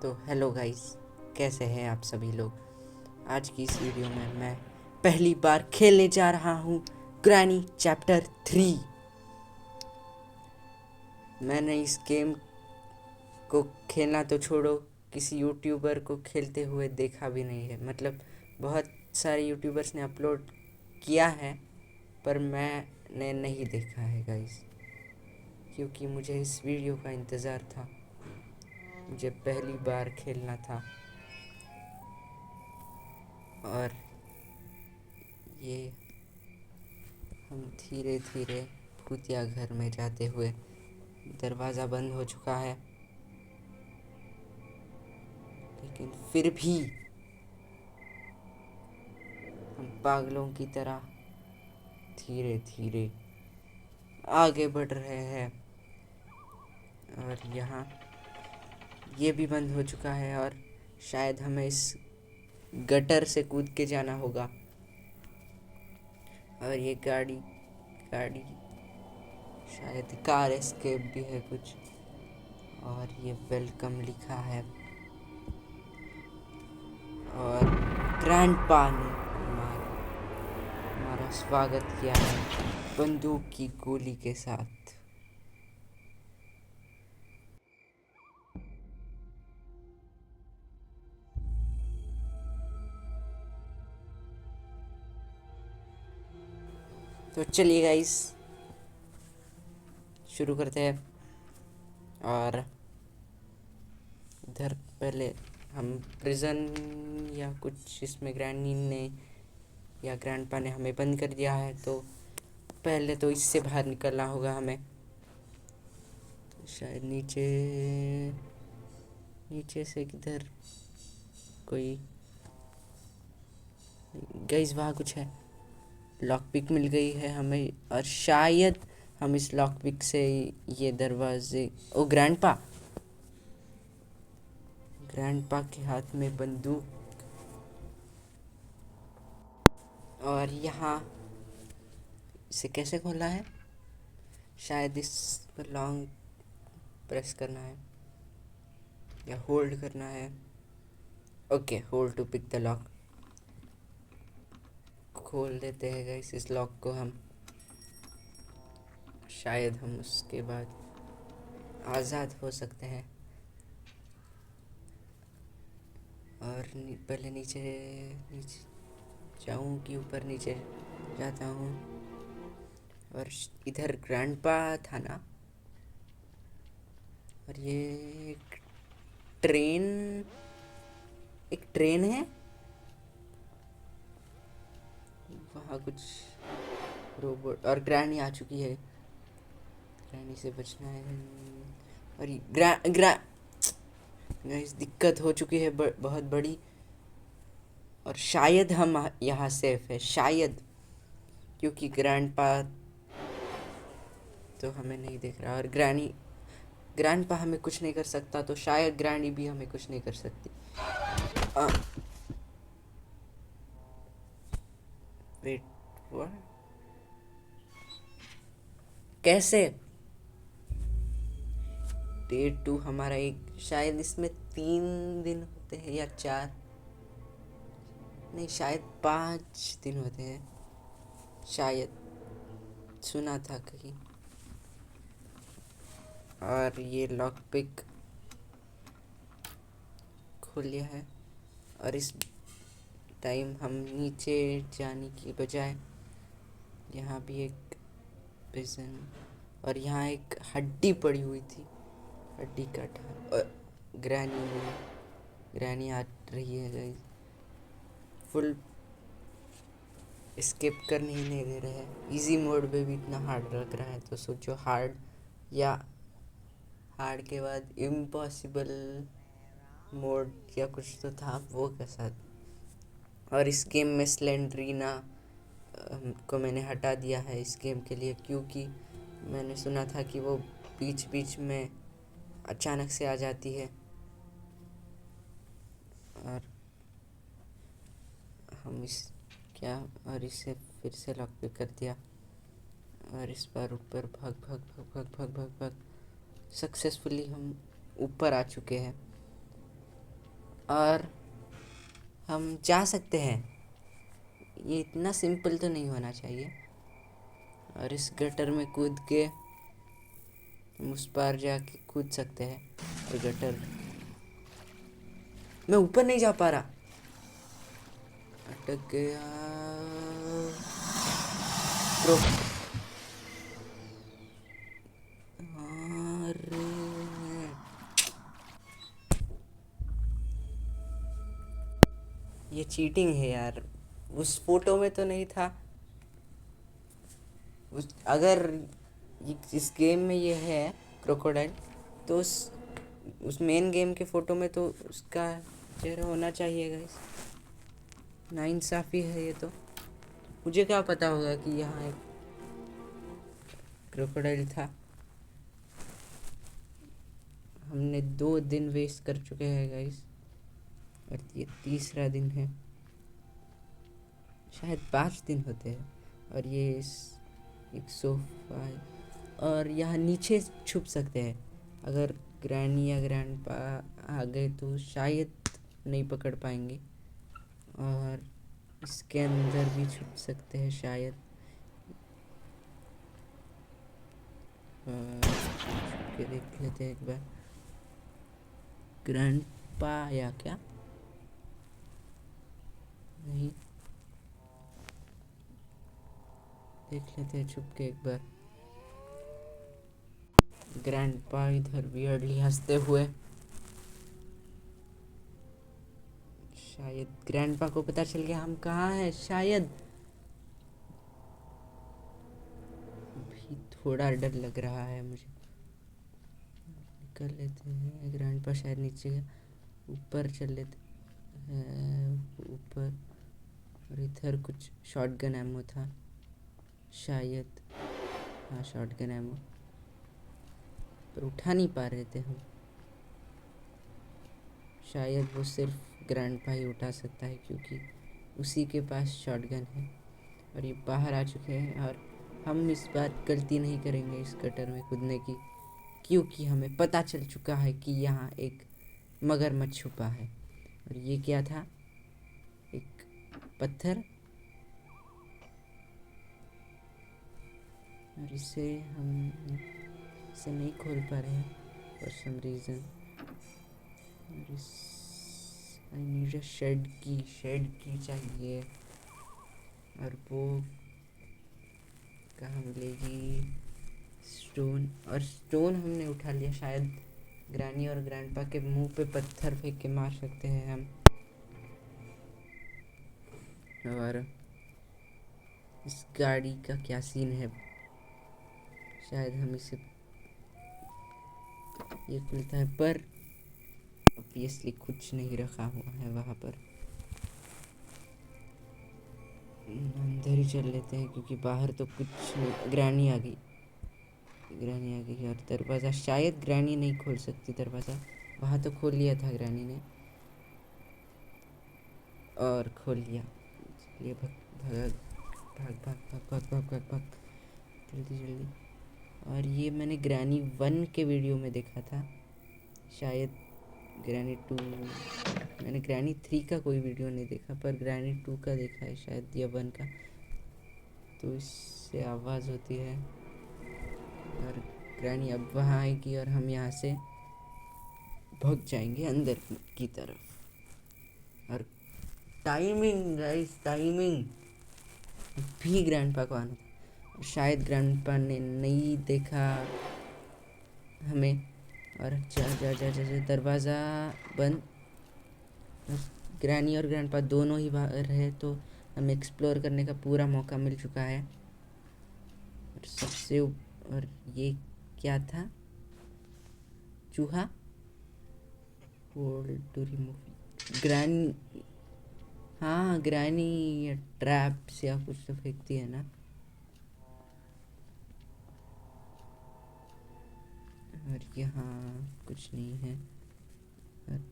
तो hello guys, कैसे हैं आप सभी लोग। आज की इस वीडियो में मैं पहली बार खेलने जा रहा हूँ ग्रैनी चैप्टर 3। मैंने इस गेम को खेलना तो छोड़ो, किसी यूट्यूबर को खेलते हुए देखा भी नहीं है। मतलब बहुत सारे यूट्यूबर्स ने अपलोड किया है पर मैंने नहीं देखा है गाइस, क्योंकि मुझे इस वीडियो का इंतज़ार था। मुझे पहली बार खेलना था और ये हम धीरे धीरे भूतिया घर में जाते हुए, दरवाज़ा बंद हो चुका है लेकिन फिर भी हम पागलों की तरह धीरे धीरे आगे बढ़ रहे हैं। और यहाँ ये भी बंद हो चुका है और शायद हमें इस गटर से कूद के जाना होगा। और ये गाड़ी गाड़ी शायद कार एस्केप भी है कुछ। और ये वेलकम लिखा है और ग्रैंडपा ने हमारा स्वागत किया है बंदूक की गोली के साथ। तो चलिए गाइस, शुरू करते हैं। और इधर पहले हम प्रिजन या कुछ इसमें ग्रैनी ने या ग्रैंडपा ने हमें बंद कर दिया है, तो पहले तो इससे बाहर निकलना होगा हमें। तो शायद नीचे नीचे से किधर कोई गाइस, वहाँ कुछ है। लॉक पिक मिल गई है हमें और शायद हम इस लॉक पिक से ये दरवाजे। ओ ग्रैंडपा ग्रैंडपा के हाथ में बंदूक। और यहाँ इसे कैसे खोला है? शायद इस पर लॉन्ग प्रेस करना है या होल्ड करना है। Okay, hold to pick the lock. खोल देते हैं गाइस इस लॉक को हम। शायद हम उसके बाद आज़ाद हो सकते हैं। और पहले नीचे नीचे जाऊँ कि ऊपर नीचे जाता हूँ। और इधर ग्रैंडपा था ना। और ये ट्रेन एक ट्रेन है। वहाँ कुछ रोबोट और ग्रैनी आ चुकी है। ग्रैनी से बचना है। और ये गाइस, दिक्कत हो चुकी है बहुत बड़ी। और शायद हम यहाँ सेफ है, शायद, क्योंकि ग्रैंडपा तो हमें नहीं देख रहा और ग्रैंडपा हमें कुछ नहीं कर सकता, तो शायद ग्रैनी भी हमें कुछ नहीं कर सकती। Wait, what? कैसे? डे 2 हमारा एक, शायद इसमें 3 दिन होते हैं या 4, नहीं शायद 5 दिन होते हैं, शायद सुना था कहीं। और ये लॉक पिक खोल लिया है। और इस टाइम हम नीचे जाने की बजाय यहाँ भी एक प्रिजन, और यहाँ एक हड्डी पड़ी हुई थी, हड्डी काटा। और ग्रैनी आ रही है गाइस। फुल स्किप करने ही नहीं दे रहे हैं। इजी मोड पे भी इतना हार्ड लग रहा है, तो सोचो हार्ड या हार्ड के बाद इम्पॉसिबल मोड या कुछ तो था, वो कैसा। और इस गेम में स्लेंड्रीना को मैंने हटा दिया है इस गेम के लिए, क्योंकि मैंने सुना था कि वो बीच बीच में अचानक से आ जाती है। और हम इस क्या और इसे फिर से लॉक पे कर दिया। और इस बार ऊपर भाग भाग भाग भाग भाग भाग भाग सक्सेसफुली हम ऊपर आ चुके हैं। और हम जा सकते हैं। ये इतना सिंपल तो नहीं होना चाहिए। और इस गटर में कूद के हम उस पार जाके कूद सकते हैं। और गटर, मैं ऊपर नहीं जा पा रहा, अटक गया। रुक। अरे ये चीटिंग है यार, उस फोटो में तो नहीं था। अगर इस गेम में ये है क्रोकोडाइल, तो उस मेन गेम के फोटो में तो उसका चेहरा होना चाहिए गाइस। नाइंसाफ़ी है ये तो। मुझे क्या पता होगा कि यहाँ एक क्रोकोडाइल था। हमने 2 दिन वेस्ट कर चुके हैं गाइस, और ये तीसरा दिन है। शायद 5 दिन होते हैं। और ये एक सोफा है, और यहाँ नीचे छुप सकते हैं। अगर ग्रैनी या ग्रैंडपा आ गए तो शायद नहीं पकड़ पाएंगे। और इसके अंदर भी छुप सकते हैं शायद। छुप के देख लेते हैं एक बार। ग्रैंडपा या क्या, नहीं, देख लेते हैं छुप के एक बार। ग्रैंडपा इधर वियर्डली हंसते हुए। शायद ग्रैंडपा को पता चल गया हम कहाँ हैं शायद। भी थोड़ा डर लग रहा है मुझे। निकल लेते हैं। ग्रैंडपा शायद नीचे ऊपर चल लेते हैं, ऊपर। और इधर कुछ शॉटगन एमो था शायद। हाँ, शॉटगन एमो, पर उठा नहीं पा रहे थे हम। शायद वो सिर्फ ग्रैंडपा ही उठा सकता है, क्योंकि उसी के पास शॉटगन है। और ये बाहर आ चुके हैं, और हम इस बार गलती नहीं करेंगे इस गटर में कूदने की, क्योंकि हमें पता चल चुका है कि यहाँ एक मगरमच्छ छुपा है। और ये क्या था, एक पत्थर। और इसे नहीं खोल पा रहे हैं for some reason. I need a shade की चाहिए। और वो कहाँ मिलेगी? स्टोन। और स्टोन हमने उठा लिया। शायद ग्रैनी और ग्रैंडपा के मुंह पे पत्थर फेंक के मार सकते हैं हम। और इस गाड़ी का क्या सीन है? शायद हम इसे ये खुलता है, पर ऑब्वियसली कुछ नहीं रखा हुआ है वहाँ पर। अंदर ही चल लेते हैं, क्योंकि बाहर तो कुछ नहीं। ग्रैनी आ गई और दरवाज़ा शायद ग्रैनी नहीं खोल सकती दरवाज़ा। वहाँ तो खोल लिया था ग्रैनी ने, और खोल लिया। चलिए भाग भाग भाग भाग भाग भाग भाग भाग, जल्दी जल्दी। और ये मैंने ग्रैनी 1 के वीडियो में देखा था शायद। ग्रैनी 2, मैंने ग्रैनी 3 का कोई वीडियो नहीं देखा, पर ग्रैनी 2 का देखा है शायद, या 1 का। तो इससे आवाज़ होती है, और ग्रैनी अब वहाँ आएगी और हम यहाँ से भाग जाएंगे अंदर की तरफ। और टाइमिंग गाइस, टाइमिंग भी ग्रैंडपा को आना था। शायद ग्रैंडपा ने नहीं देखा हमें। और जा जा जा जा, जा दरवाज़ा बंद। ग्रैनी और ग्रैंडपा दोनों ही बाहर है, तो हमें एक्सप्लोर करने का पूरा मौका मिल चुका है। और और ये क्या था? चूहा। Hold to remove Granny. हाँ, ग्रैनी ट्रैप्स या कुछ तो फेंकती है ना। और यहाँ कुछ नहीं है। और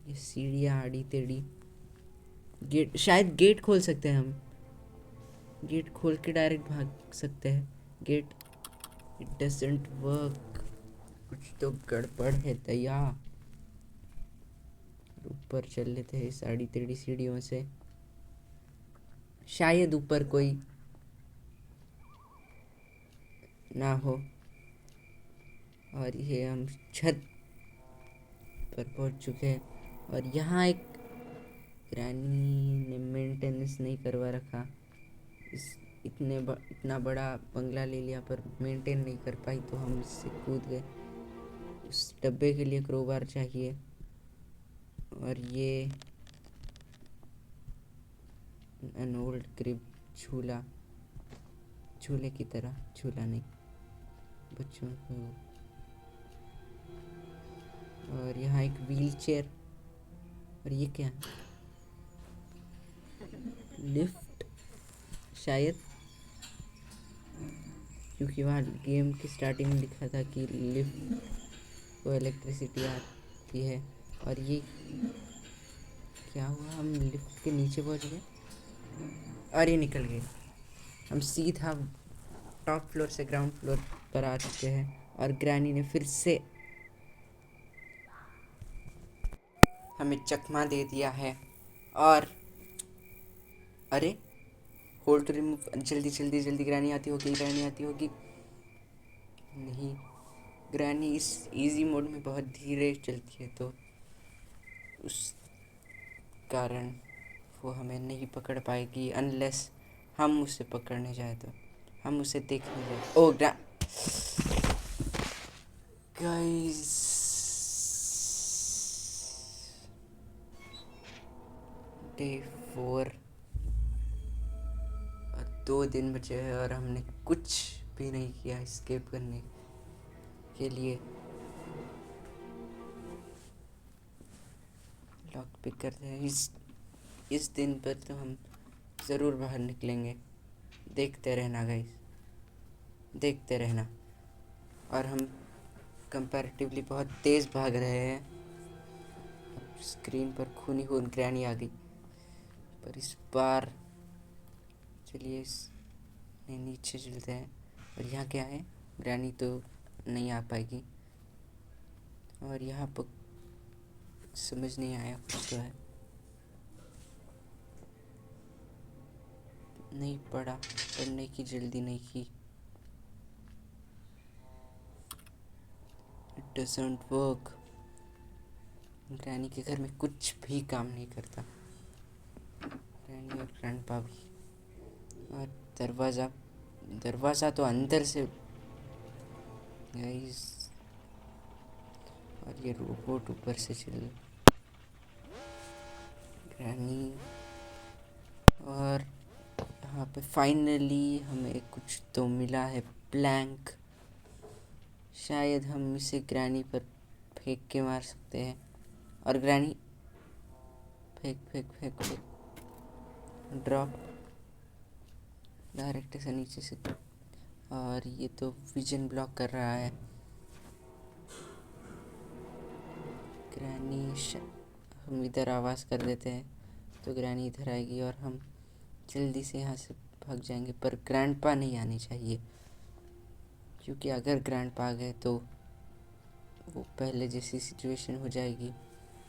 ये सीढ़ियाँ आड़ी टेढ़ी। गेट, शायद गेट खोल सकते हैं हम। गेट खोल के डायरेक्ट भाग सकते हैं। Gate, it doesn't work. कुछ तो गड़बड़ है दया। ऊपर चल लेते हैं इस आड़ी टेढ़ी सीढ़ियों से। शायद ऊपर कोई ना हो। और ये हम छत पर पहुंच चुके हैं। और यहाँ एक ग्रैनी ने मेंटेनेंस नहीं करवा रखा। इतना बड़ा बंगला ले लिया पर मेंटेन नहीं कर पाई, तो हम इससे कूद गए। उस डब्बे के लिए क्रोबार चाहिए। और ये एन ओल्ड क्रिब, झूले की तरह, झूला नहीं, बच्चों को। और यहाँ एक व्हील चेयर। और ये क्या है? लिफ्ट शायद, क्योंकि वहाँ गेम की स्टार्टिंग में लिखा था कि लिफ्ट को इलेक्ट्रिसिटी आती है। और ये क्या हुआ? हम लिफ्ट के नीचे पहुँच गए और ये निकल गए। हम सीधा टॉप फ्लोर से ग्राउंड फ्लोर पर आ चुके हैं। और ग्रैनी ने फिर से हमें चकमा दे दिया है। और अरे, होल्ड टू रिमूव, जल्दी जल्दी जल्दी, ग्रैनी आती होगी, ग्रैनी आती होगी। नहीं, ग्रैनी इस इजी मोड में बहुत धीरे चलती है, तो उस कारण वो हमें नहीं पकड़ पाएगी अनलेस हम उसे पकड़ने जाए। तो हम उसे देखने जाए। ओ गाइस, डे 4, 2 दिन बचे हैं और हमने कुछ भी नहीं किया एस्केप करने के लिए। लॉक पिक करते हैं। इस दिन पर तो हम ज़रूर बाहर निकलेंगे। देखते रहना गाइस, देखते रहना। और हम कंपैरेटिवली बहुत तेज़ भाग रहे हैं। अब स्क्रीन पर खूनी खून ग्रैनी आ गई, पर इस बार चलिए नीचे चलते हैं। और यहाँ क्या है? ग्रैनी तो नहीं आ पाएगी। और यहाँ पर समझ नहीं आया, कुछ तो है। नहीं पढ़ा, पढ़ने की जल्दी नहीं की। It doesn't work. ग्रैनी के घर में कुछ भी काम नहीं करता। ग्रैनी और ग्रैंडपा भी। और दरवाज़ा तो अंदर से गाइस। और ये रोबोट ऊपर से चल ग्रैनी। और यहाँ पे फाइनली हमें कुछ तो मिला है, प्लैंक। शायद हम इसे ग्रैनी पर फेंक के मार सकते हैं। और ग्रैनी फेंक फेंक फेंक फेंक, ड्रॉप डायरेक्ट से नीचे से। और ये तो विजन ब्लॉक कर रहा है। ग्रैनी हम इधर आवाज़ कर देते हैं तो ग्रैनी इधर आएगी और हम जल्दी से यहाँ से भाग जाएंगे। पर ग्रैंडपा नहीं आने चाहिए, क्योंकि अगर ग्रैंडपा आ गए तो वो पहले जैसी सिचुएशन हो जाएगी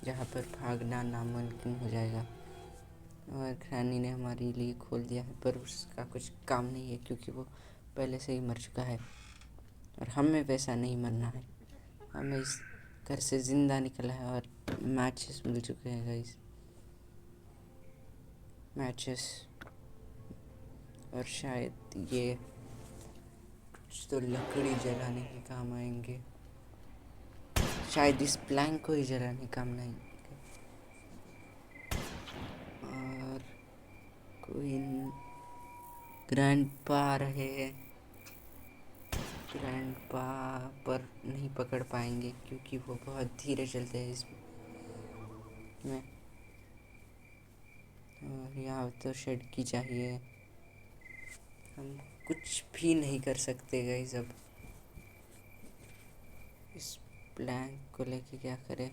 जहाँ पर भागना नामुमकिन हो जाएगा। और ग्रैनी ने हमारे लिए खोल दिया है, पर उसका कुछ काम नहीं है, क्योंकि वो पहले से ही मर चुका है। और हमें वैसा नहीं मरना है। हमें इस घर से ज़िंदा निकला है। और मैचेस मिल चुके हैं गाइस, मैचेस। और शायद ये कुछ तो लकड़ी जलाने के काम आएंगे। शायद इस प्लैंक को ही जलाने काम आएंगे। और कोई ग्रैंडपा आ रहे हैं। ग्रैंडपा पर नहीं पकड़ पाएंगे, क्योंकि वो बहुत धीरे चलते हैं इसमें। और यहाँ तो शेड की चाहिए। हम कुछ भी नहीं कर सकते गाइस। अब इस प्लैंक को लेके क्या करें?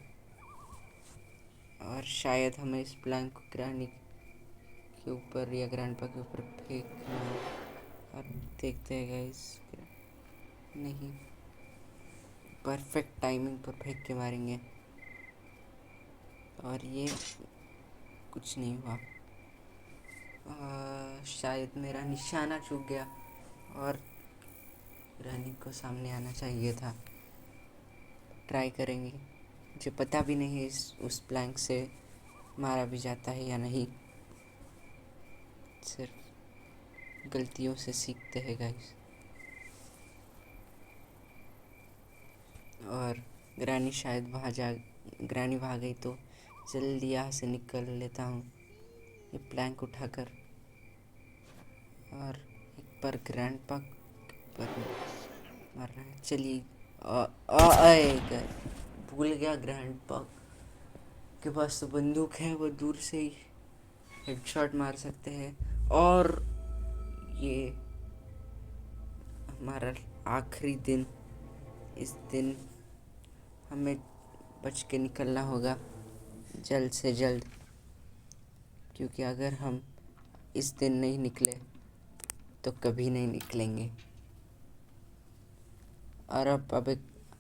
और शायद हमें इस प्लैंक को ग्रैनी के ऊपर या ग्रैंडपा के ऊपर फेंकना। और देखते हैं गाइस, नहीं, परफेक्ट टाइमिंग पर फेंक के मारेंगे। और ये कुछ नहीं हुआ। शायद मेरा निशाना चूक गया और ग्रैनी को सामने आना चाहिए था। ट्राई करेंगे। मुझे पता भी नहीं उस प्लैंक से मारा भी जाता है या नहीं। सिर्फ गलतियों से सीखते हैं गाइस। और ग्रैनी शायद ग्रैनी भाग गई तो जल्दी यहाँ से निकल लेता हूँ ये प्लैंक उठाकर। और एक बार ग्रैंडपा पर मार रहा है। चलिए भूल गया ग्रैंडपा के पास तो बंदूक है, वो दूर से ही हेडशॉट मार सकते हैं। और ये हमारा आखिरी दिन। इस दिन हमें बच के निकलना होगा जल्द से जल्द, क्योंकि अगर हम इस दिन नहीं निकले तो कभी नहीं निकलेंगे। और अब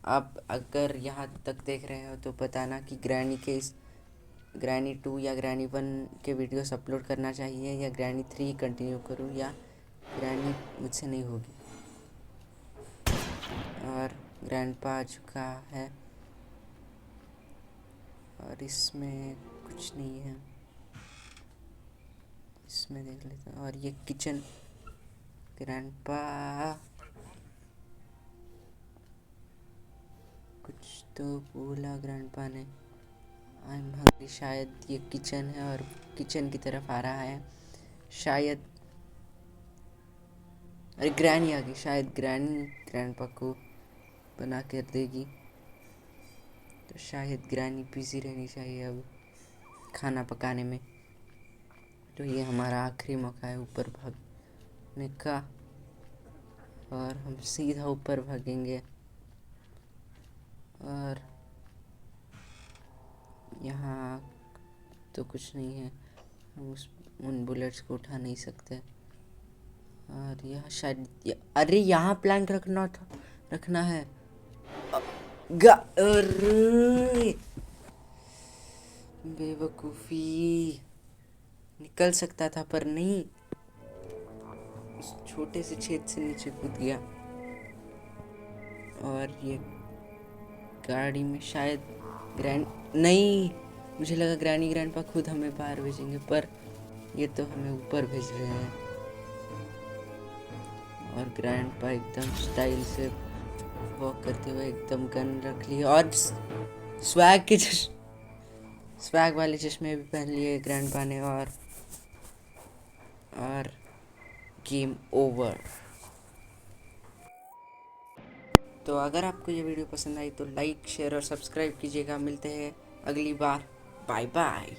आप अगर यहाँ तक देख रहे हो तो बताना कि ग्रैनी 2 या ग्रैनी 1 के वीडियोस अपलोड करना चाहिए या ग्रैनी 3 कंटिन्यू करूँ या ग्रैनी मुझसे नहीं होगी। और ग्रैंडपा आ चुका है और इसमें कुछ नहीं है। इसमें देख लेते हैं। और ये किचन ग्रैंडपा कुछ तो बोला ग्रैंडपा ने। I am hungry. शायद ये किचन है और किचन की तरफ आ रहा है शायद। अरे ग्रैनी आ गई। शायद ग्रैनी ग्रैंडपा को बना कर देगी, तो शायद ग्रैनी बिजी रहनी चाहिए अब खाना पकाने में। तो ये हमारा आखिरी मौका है ऊपर भागने का और हम सीधा ऊपर भागेंगे। और यहाँ तो कुछ नहीं है, हम उन बुलेट्स को उठा नहीं सकते। और यह शायद अरे यहाँ प्लैंक रखना है। अरे बेवकूफ़ी। निकल सकता था पर नहीं, उस छोटे से छेद से नीचे कूद गया। और ये गाड़ी में शायद नहीं, मुझे लगा ग्रैंडपा खुद हमें बाहर भेजेंगे, पर ये तो हमें ऊपर भेज रहे हैं। और ग्रैंडपा एकदम स्टाइल से वॉक करते हुए एकदम गन रख ली और स्वैग वाले चश्मे भी पहन लिए ग्रैंडपा ने। और गेम ओवर। तो अगर आपको ये वीडियो पसंद आई तो लाइक शेयर और सब्सक्राइब कीजिएगा। मिलते हैं अगली बार। Bye bye.